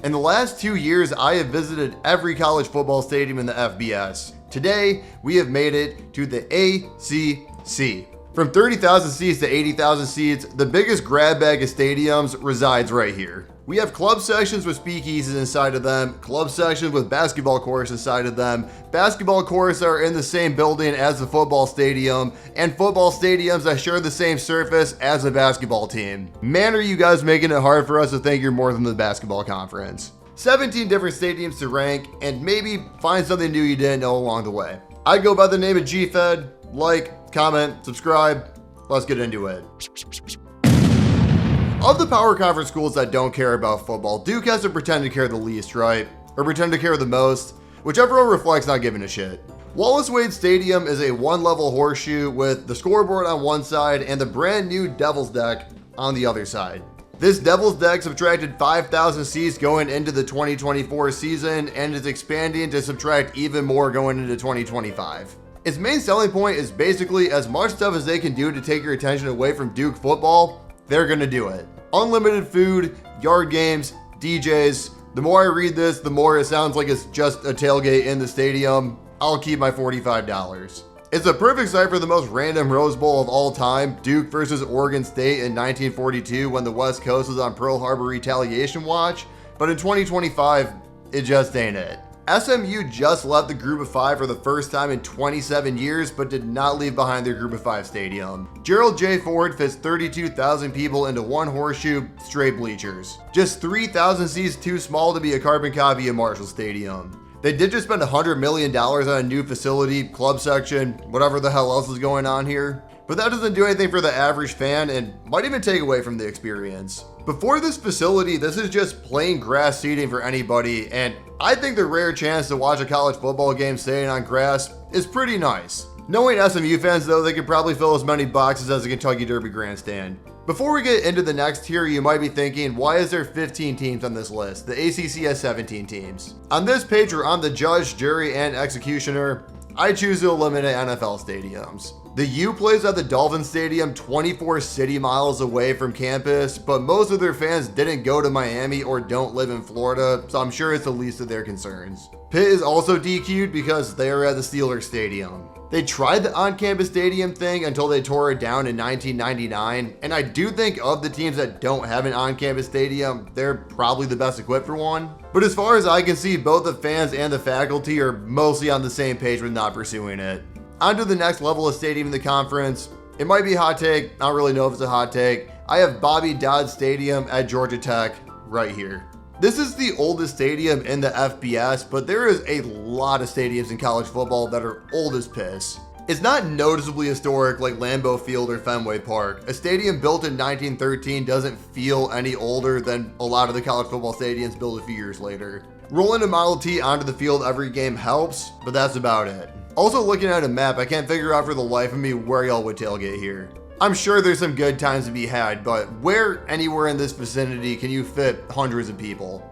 In the last 2 years, I have visited every college football stadium in the FBS. Today, we have made it to the ACC. From 30,000 seats to 80,000 seats, the biggest grab bag of stadiums resides right here. We have club sections with speakeasies inside of them, club sections with basketball courts inside of them, basketball courts that are in the same building as the football stadium, and football stadiums that share the same surface as the basketball team. Man, are you guys making it hard for us to think you're more than the basketball conference. 17 different stadiums to rank, and maybe find something new you didn't know along the way. I go by the name of GFed. Like, comment, subscribe. Let's get into it. Of the power conference schools that don't care about football, Duke has to pretend to care the least, right? Or pretend to care the most, whichever one reflects not giving a shit. Wallace Wade Stadium is a one-level horseshoe with the scoreboard on one side and the brand new Devil's Deck on the other side. This Devil's Deck subtracted 5,000 seats going into the 2024 season and is expanding to subtract even more going into 2025. Its main selling point is basically as much stuff as they can do to take your attention away from Duke football, they're gonna do it. Unlimited food, yard games, DJs. The more I read this, the more it sounds like it's just a tailgate in the stadium. I'll keep my $45. It's a perfect site for the most random Rose Bowl of all time, Duke versus Oregon State in 1942 when the West Coast was on Pearl Harbor retaliation watch, but in 2025, it just ain't it. SMU just left the Group of 5 for the first time in 27 years, but did not leave behind their Group of 5 stadium. Gerald J. Ford fits 32,000 people into one horseshoe, straight bleachers. Just 3,000 seats too small to be a carbon copy of Marshall Stadium. They did just spend $100 million on a new facility, club section, whatever the hell else is going on here. But that doesn't do anything for the average fan and might even take away from the experience. Before this facility, this is just plain grass seating for anybody, and I think the rare chance to watch a college football game staying on grass is pretty nice. Knowing SMU fans though, they could probably fill as many boxes as the Kentucky Derby grandstand. Before we get into the next tier, you might be thinking, why is there 15 teams on this list? The ACC has 17 teams. On this page, where I'm the judge, jury, and executioner, I choose to eliminate NFL stadiums. The U plays at the Dolphin Stadium 24 city miles away from campus, but most of their fans didn't go to Miami or don't live in Florida, so I'm sure it's the least of their concerns. Pitt is also DQ'd because they are at the Steelers Stadium. They tried the on-campus stadium thing until they tore it down in 1999, and I do think of the teams that don't have an on-campus stadium, they're probably the best equipped for one. But as far as I can see, both the fans and the faculty are mostly on the same page with not pursuing it. On to the next level of stadium in the conference. It might be a hot take, I don't really know if it's a hot take. I have Bobby Dodd Stadium at Georgia Tech right here. This is the oldest stadium in the FBS, but there is a lot of stadiums in college football that are old as piss. It's not noticeably historic like Lambeau Field or Fenway Park. A stadium built in 1913 doesn't feel any older than a lot of the college football stadiums built a few years later. Rolling a Model T onto the field every game helps, but that's about it. Also, looking at a map, I can't figure out for the life of me where y'all would tailgate here. I'm sure there's some good times to be had, but where anywhere in this vicinity can you fit hundreds of people?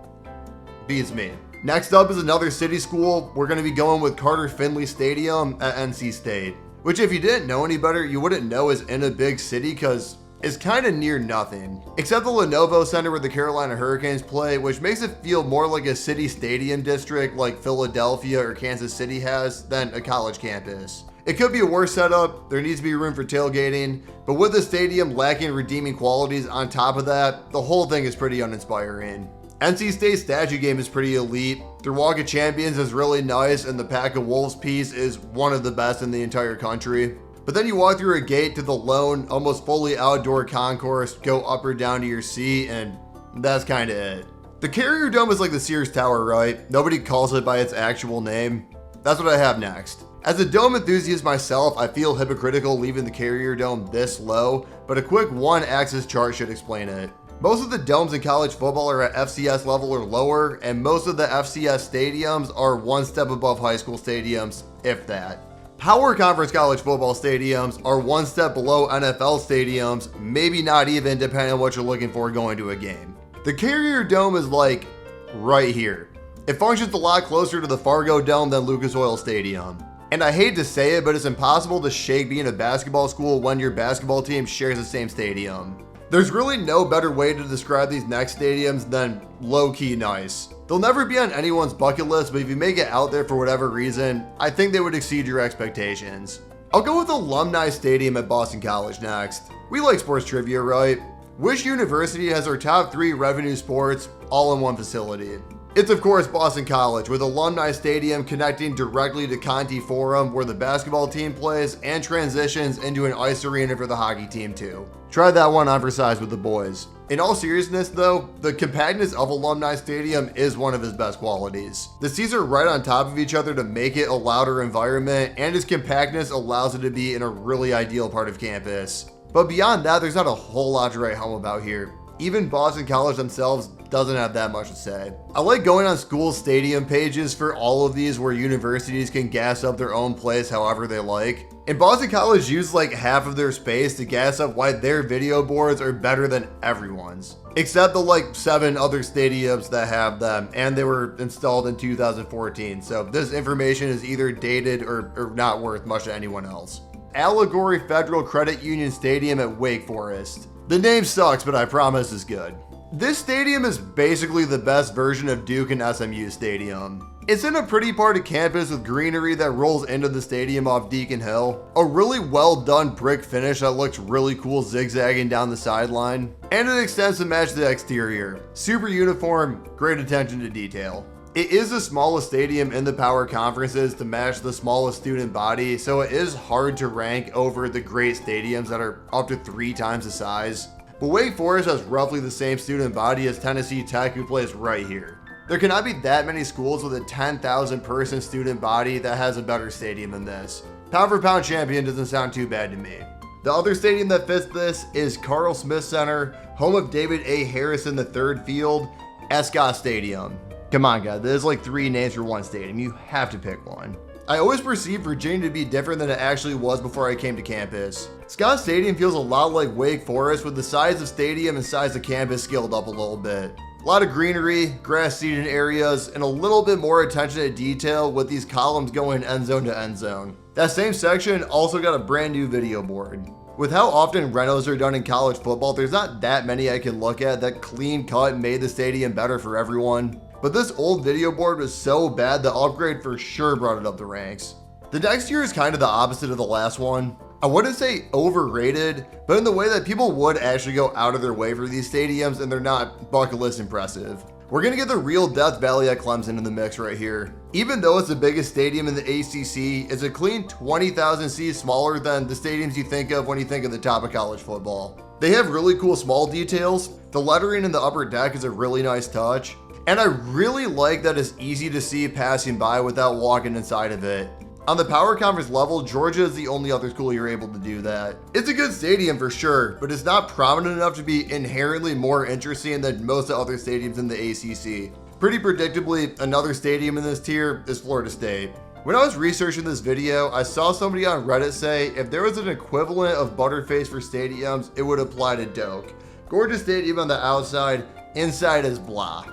Beats me. Next up is another city school. We're going to be going with Carter Finley Stadium at NC State, which if you didn't know any better, you wouldn't know is in a big city because it's kind of near nothing, except the Lenovo Center where the Carolina Hurricanes play, which makes it feel more like a city stadium district like Philadelphia or Kansas City has than a college campus. It could be a worse setup, there needs to be room for tailgating, but with the stadium lacking redeeming qualities on top of that, the whole thing is pretty uninspiring. NC State's statue game is pretty elite, their Walk of Champions is really nice, and the Pack of Wolves piece is one of the best in the entire country. But then you walk through a gate to the lone, almost fully outdoor concourse, go up or down to your seat, and that's kinda it. The Carrier Dome is like the Sears Tower, right? Nobody calls it by its actual name. That's what I have next. As a dome enthusiast myself, I feel hypocritical leaving the Carrier Dome this low, but a quick one-axis chart should explain it. Most of the domes in college football are at FCS level or lower, and most of the FCS stadiums are one step above high school stadiums, if that. Power conference college football stadiums are one step below NFL stadiums, maybe not even, depending on what you're looking for going to a game. The Carrier Dome is like right here. It functions a lot closer to the Fargo Dome than Lucas Oil Stadium. And I hate to say it, but it's impossible to shake being a basketball school when your basketball team shares the same stadium. There's really no better way to describe these next stadiums than low-key nice. They'll never be on anyone's bucket list, but if you make it out there for whatever reason, I think they would exceed your expectations. I'll go with Alumni Stadium at Boston College next. We like sports trivia, right? Which university has their top 3 revenue sports all in one facility? It's of course Boston College, with Alumni Stadium connecting directly to Conti Forum, where the basketball team plays and transitions into an ice arena for the hockey team too. Try that one on for size with the boys. In all seriousness though, the compactness of Alumni Stadium is one of his best qualities. The seats are right on top of each other to make it a louder environment, and its compactness allows it to be in a really ideal part of campus. But beyond that, there's not a whole lot to write home about here. Even Boston College themselves doesn't have that much to say. I like going on school stadium pages for all of these where universities can gas up their own place however they like. And Boston College used like half of their space to gas up why their video boards are better than everyone's. Except the like 7 other stadiums that have them, and they were installed in 2014. So this information is either dated or not worth much to anyone else. Allegory Federal Credit Union Stadium at Wake Forest. The name sucks, but I promise it's good. This stadium is basically the best version of Duke and SMU Stadium. It's in a pretty part of campus with greenery that rolls into the stadium off Deacon Hill, a really well done brick finish that looks really cool zigzagging down the sideline, and it extends to match the exterior. Super uniform, great attention to detail. It is the smallest stadium in the power conferences to match the smallest student body, so it is hard to rank over the great stadiums that are up to 3 times the size. But Wake Forest has roughly the same student body as Tennessee Tech, who plays right here. There cannot be that many schools with a 10,000 person student body that has a better stadium than this. Pound for pound champion doesn't sound too bad to me. The other stadium that fits this is Carl Smith Center, home of David A. Harrison III Field, at Scott Stadium. Come on guys, there's like 3 names for one stadium, you have to pick one. I always perceived Virginia to be different than it actually was before I came to campus. Scott Stadium feels a lot like Wake Forest, with the size of stadium and size of campus scaled up a little bit. A lot of greenery, grass seated areas, and a little bit more attention to detail with these columns going end zone to end zone. That same section also got a brand new video board. With how often renos are done in college football, there's not that many I can look at that clean cut made the stadium better for everyone. But this old video board was so bad, the upgrade for sure brought it up the ranks. The next tier is kind of the opposite of the last one. I wouldn't say overrated, but in the way that people would actually go out of their way for these stadiums and they're not bucket list impressive. We're gonna get the real Death Valley at Clemson in the mix right here. Even though it's the biggest stadium in the ACC, it's a clean 20,000 seats smaller than the stadiums you think of when you think of the top of college football. They have really cool small details. The lettering in the upper deck is a really nice touch. And I really like that it's easy to see passing by without walking inside of it. On the power conference level, Georgia is the only other school you're able to do that. It's a good stadium for sure, but it's not prominent enough to be inherently more interesting than most other stadiums in the ACC. Pretty predictably, another stadium in this tier is Florida State. When I was researching this video, I saw somebody on Reddit say if there was an equivalent of Butterface for stadiums, it would apply to Doak. Gorgeous stadium on the outside, inside is blah.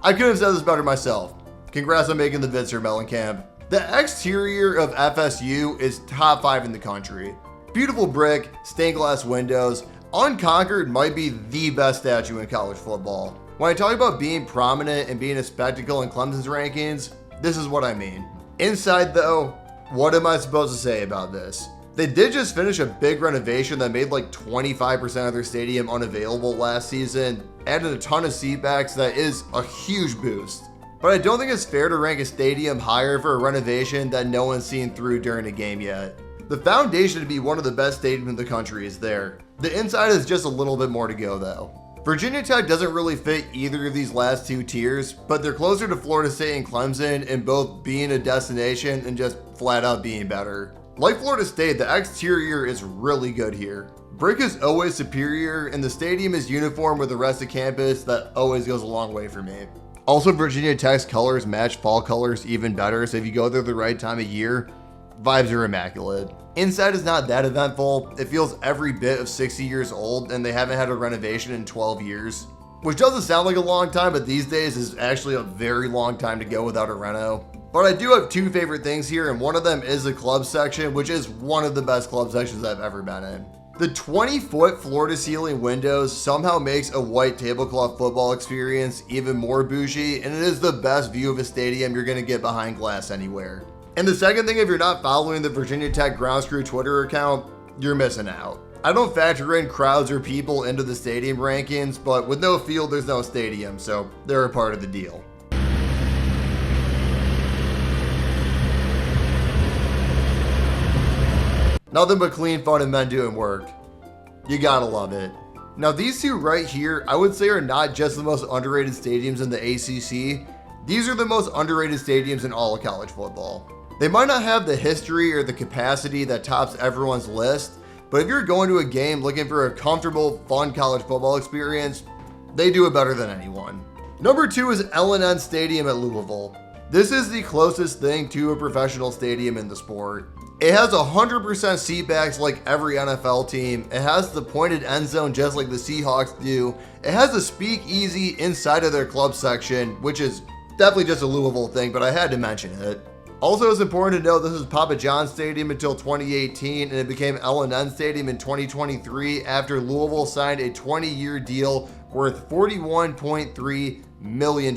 I couldn't have said this better myself. Congrats on making the vid, Sir Mellencamp. The exterior of FSU is top 5 in the country. Beautiful brick, stained glass windows. Unconquered might be the best statue in college football. When I talk about being prominent and being a spectacle in Clemson's rankings, this is what I mean. Inside though, what am I supposed to say about this? They did just finish a big renovation that made like 25% of their stadium unavailable last season, added a ton of seatbacks that is a huge boost. But I don't think it's fair to rank a stadium higher for a renovation that no one's seen through during a game yet. The foundation to be one of the best stadiums in the country is there. The inside is just a little bit more to go though. Virginia Tech doesn't really fit either of these last 2 tiers, but they're closer to Florida State and Clemson in both being a destination and just flat out being better. Like Florida State, the exterior is really good here. Brick is always superior, and the stadium is uniform with the rest of campus. That always goes a long way for me. Also, Virginia Tech's colors match fall colors even better, so if you go there the right time of year, vibes are immaculate. Inside is not that eventful. It feels every bit of 60 years old, and they haven't had a renovation in 12 years. Which doesn't sound like a long time, but these days is actually a very long time to go without a reno. But I do have 2 favorite things here, and one of them is the club section, which is one of the best club sections I've ever been in. The 20-foot floor-to-ceiling windows somehow makes a white tablecloth football experience even more bougie, and it is the best view of a stadium you're going to get behind glass anywhere. And the second thing, if you're not following the Virginia Tech Grounds Crew Twitter account, you're missing out. I don't factor in crowds or people into the stadium rankings, but with no field, there's no stadium, so they're a part of the deal. Nothing but clean fun and men doing work. You gotta love it. Now these two right here, I would say are not just the most underrated stadiums in the ACC. These are the most underrated stadiums in all of college football. They might not have the history or the capacity that tops everyone's list, but if you're going to a game looking for a comfortable, fun college football experience, they do it better than anyone. Number 2 is L&N Stadium at Louisville. This is the closest thing to a professional stadium in the sport. It has 100% seatbacks like every NFL team. It has the pointed end zone just like the Seahawks do. It has a speakeasy inside of their club section, which is definitely just a Louisville thing, but I had to mention it. Also, it's important to note this is Papa John's Stadium until 2018, and it became L&N Stadium in 2023 after Louisville signed a 20-year deal worth $41.3 million.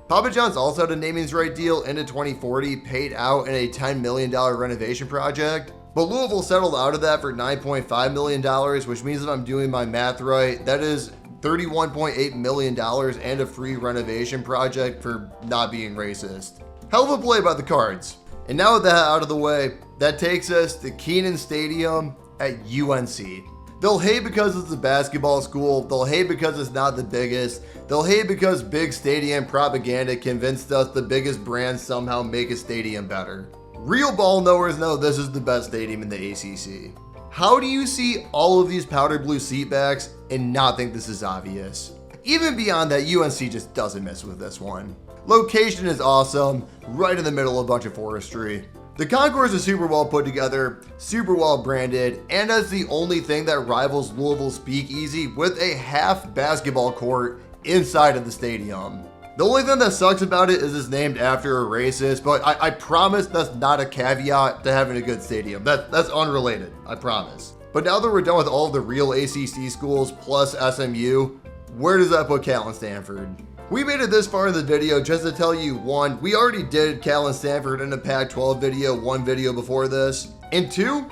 Papa John's also had a naming rights deal into 2040 paid out in a $10 million renovation project, but Louisville settled out of that for $9.5 million, which means if I'm doing my math right, that is $31.8 million and a free renovation project for not being racist. Hell of a play by the Cards. And now with that out of the way, that takes us to Kenan Stadium at UNC. They'll hate because it's a basketball school. They'll hate because it's not the biggest. They'll hate because big stadium propaganda convinced us the biggest brands somehow make a stadium better. Real ball knowers know this is the best stadium in the ACC. How do you see all of these powder blue seatbacks and not think this is obvious? Even beyond that, UNC just doesn't miss with this one. Location is awesome, right in the middle of a bunch of forestry. The concourse is super well put together, super well branded, and has the only thing that rivals Louisville Speakeasy with a half basketball court inside of the stadium. The only thing that sucks about it is it's named after a racist, but I promise that's not a caveat to having a good stadium. That's unrelated, I promise. But now that we're done with all the real ACC schools plus SMU, where does that put Cal and Stanford? We made it this far in the video just to tell you, 1, we already did Cal and Stanford in a Pac-12 video, 1 video before this, and 2,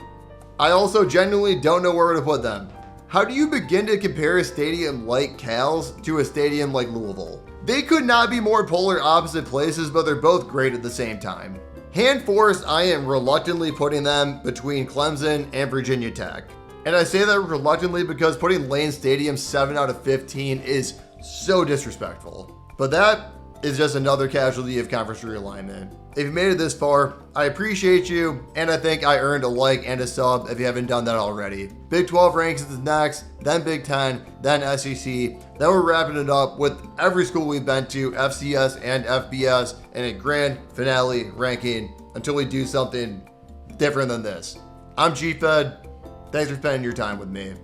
I also genuinely don't know where to put them. How do you begin to compare a stadium like Cal's to a stadium like Louisville? They could not be more polar opposite places, but they're both great at the same time. Hand forced, I am reluctantly putting them between Clemson and Virginia Tech. And I say that reluctantly because putting Lane Stadium 7 out of 15 is so disrespectful. But that is just another casualty of conference realignment. If you made it this far, I appreciate you, and I think I earned a like and a sub if you haven't done that already. Big 12 rankings is next, then Big 10, then SEC, then we're wrapping it up with every school we've been to, FCS and FBS, and a grand finale ranking until we do something different than this. I'm G-Fed. Thanks for spending your time with me.